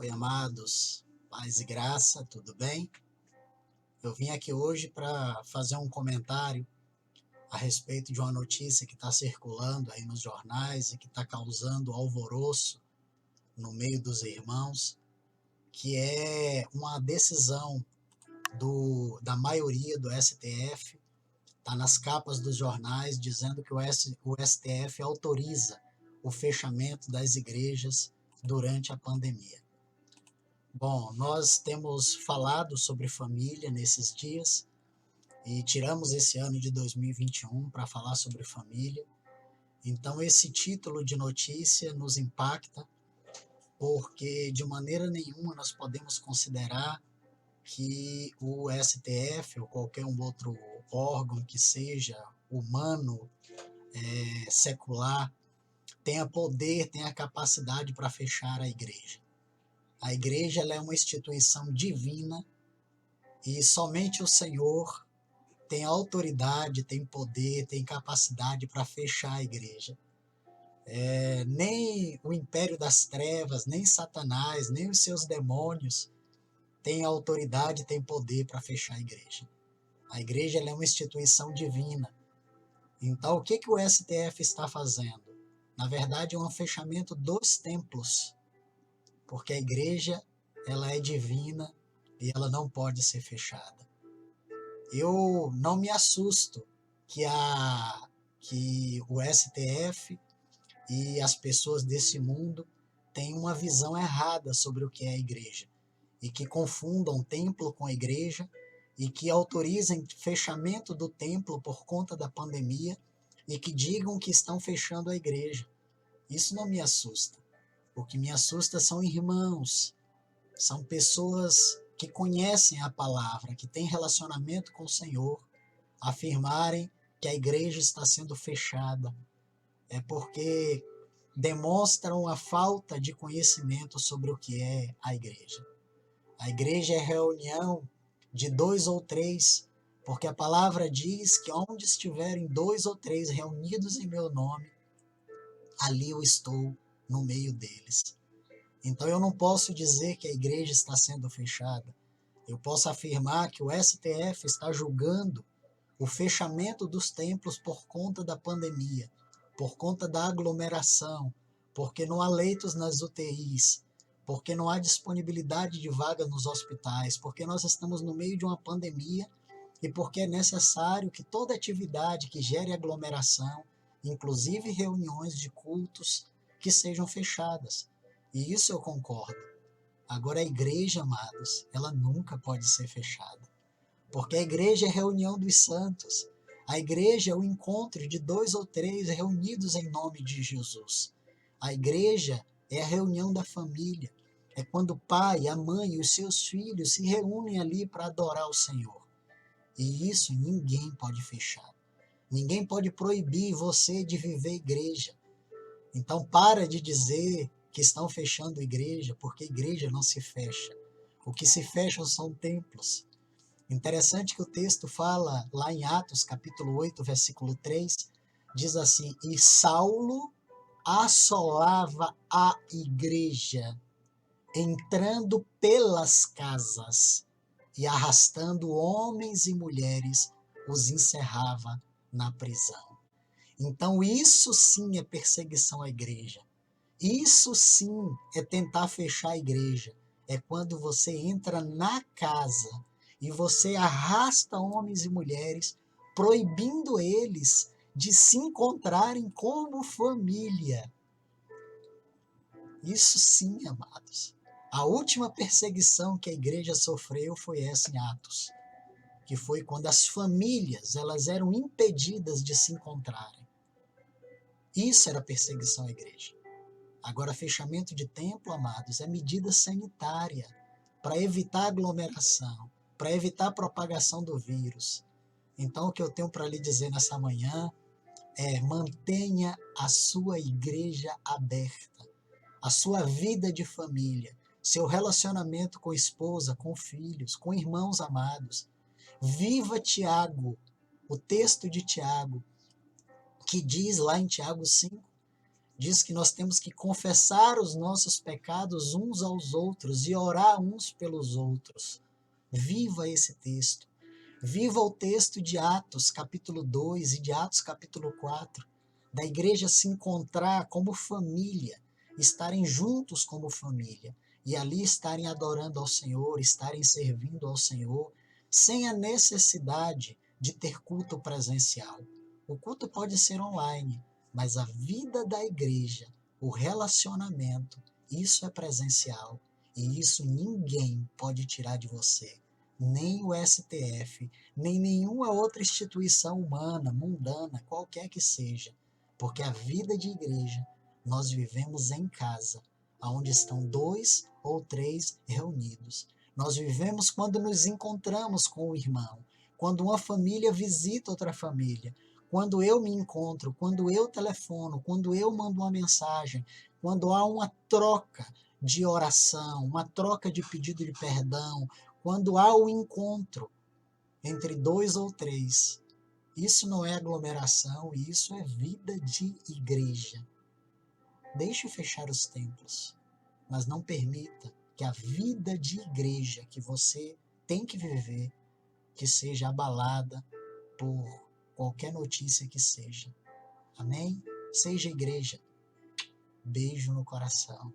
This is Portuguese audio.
Oi, amados, paz e graça, tudo bem? Eu vim aqui hoje para fazer um comentário a respeito de uma notícia que está circulando aí nos jornais e que está causando alvoroço no meio dos irmãos, que é uma decisão da maioria do STF, está nas capas dos jornais dizendo que o STF autoriza o fechamento das igrejas durante a pandemia. Bom, nós temos falado sobre família nesses dias e tiramos esse ano de 2021 para falar sobre família. Então, esse título de notícia nos impacta porque, de maneira nenhuma, nós podemos considerar que o STF ou qualquer um outro órgão que seja humano, secular, tenha poder, tenha capacidade para fechar a igreja. A igreja ela é uma instituição divina e somente o Senhor tem autoridade, tem poder, tem capacidade para fechar a igreja. Nem o império das trevas, nem Satanás, nem os seus demônios têm autoridade, têm poder para fechar a igreja. A igreja ela é uma instituição divina. Então, o que o STF está fazendo? Na verdade, é um fechamento dos templos, porque a igreja ela é divina e ela não pode ser fechada. Eu não me assusto que o STF e as pessoas desse mundo têm uma visão errada sobre o que é a igreja e que confundam templo com igreja e que autorizem fechamento do templo por conta da pandemia e que digam que estão fechando a igreja. Isso não me assusta. O que me assusta são irmãos, são pessoas que conhecem a palavra, que têm relacionamento com o Senhor, afirmarem que a igreja está sendo fechada. É porque demonstram a falta de conhecimento sobre o que é a igreja. A igreja é reunião de 2 ou 3, porque a palavra diz que onde estiverem 2 ou 3 reunidos em meu nome, ali eu estou no meio deles. Então eu não posso dizer que a igreja está sendo fechada. Eu posso afirmar que o STF está julgando o fechamento dos templos por conta da pandemia, por conta da aglomeração, porque não há leitos nas UTIs, porque não há disponibilidade de vaga nos hospitais, porque nós estamos no meio de uma pandemia e porque é necessário que toda atividade que gere aglomeração, inclusive reuniões de cultos, que sejam fechadas. E isso eu concordo. Agora a igreja, amados, ela nunca pode ser fechada. Porque a igreja é a reunião dos santos. A igreja é o encontro de 2 ou 3 reunidos em nome de Jesus. A igreja é a reunião da família. É quando o pai, a mãe e os seus filhos se reúnem ali para adorar o Senhor. E isso ninguém pode fechar. Ninguém pode proibir você de viver igreja. Então para de dizer que estão fechando igreja, porque igreja não se fecha. O que se fecham são templos. Interessante que o texto fala lá em Atos, capítulo 8, versículo 3, diz assim: e Saulo assolava a igreja, entrando pelas casas e arrastando homens e mulheres, os encerrava na prisão. Então isso sim é perseguição à igreja. Isso sim é tentar fechar a igreja. É quando você entra na casa e você arrasta homens e mulheres, proibindo eles de se encontrarem como família. Isso sim, amados. A última perseguição que a igreja sofreu foi essa em Atos, que foi quando as famílias elas eram impedidas de se encontrarem. Isso era perseguição à igreja. Agora, fechamento de templo, amados, é medida sanitária para evitar aglomeração, para evitar a propagação do vírus. Então, o que eu tenho para lhe dizer nessa manhã é: mantenha a sua igreja aberta, a sua vida de família, seu relacionamento com esposa, com filhos, com irmãos amados. Viva Tiago, o texto de Tiago, que diz lá em Tiago 5, Diz que nós temos que confessar os nossos pecados uns aos outros e orar uns pelos outros. Viva esse texto. Viva o texto de Atos, capítulo 2 e de Atos, capítulo 4, da igreja se encontrar como família, estarem juntos como família, e ali estarem adorando ao Senhor, estarem servindo ao Senhor, sem a necessidade de ter culto presencial. O culto pode ser online, mas a vida da igreja, o relacionamento, isso é presencial, e isso ninguém pode tirar de você. Nem o STF, nem nenhuma outra instituição humana, mundana, qualquer que seja. Porque a vida de igreja, nós vivemos em casa, onde estão 2 ou 3 reunidos. Nós vivemos quando nos encontramos com o irmão, quando uma família visita outra família, quando eu me encontro, quando eu telefono, quando eu mando uma mensagem, quando há uma troca de oração, uma troca de pedido de perdão, quando há o encontro entre 2 ou 3, isso não é aglomeração, isso é vida de igreja. Deixe fechar os templos, mas não permita que a vida de igreja que você tem que viver, que seja abalada por qualquer notícia que seja. Amém? Seja igreja. Beijo no coração.